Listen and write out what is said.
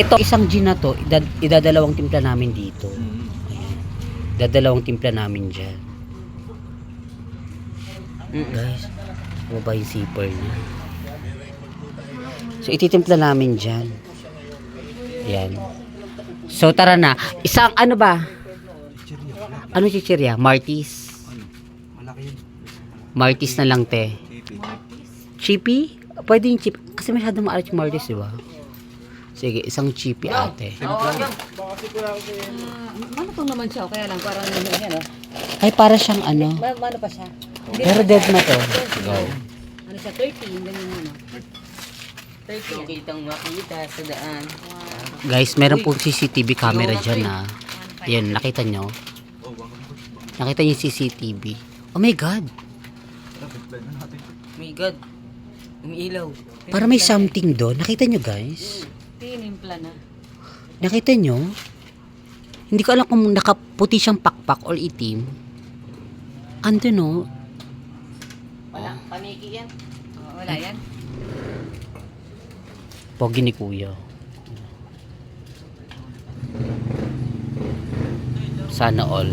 Ito, isang gin na to, idadalawang timpla namin dito. Ayan. Dadalawang timpla namin dyan. Guys, ano ba yung zipper niya? So, ititimpla namin dyan. Ayan. So, tara na. Isang, ano ba? Ano chichirya? Martis? Martis na lang, te. Chippy? Pwede yung chip. Kasi masyadong maalat yung Martis, di ba? Sige, isang chippy ate. Manutong naman siya, kaya lang parang yan, Ay, para siyang ano. Mano pa siya? Pero dead na to. Go. Ano siya, 30, ganyan ano. 30. Kitang makita sa daan. Guys, meron pong CCTV camera dyan na. Yan, nakita nyo? Nakita nyo yung CCTV. Oh my God. My God. Umiilaw. Para may something doon. Nakita nyo guys? Tinimpla na. Nakita nyo? Hindi ko alam kung nakaputi siyang pakpak or itim. Ando no? Wala. Paniki yan. Wala yan. Pogi ni kuya. Sana all.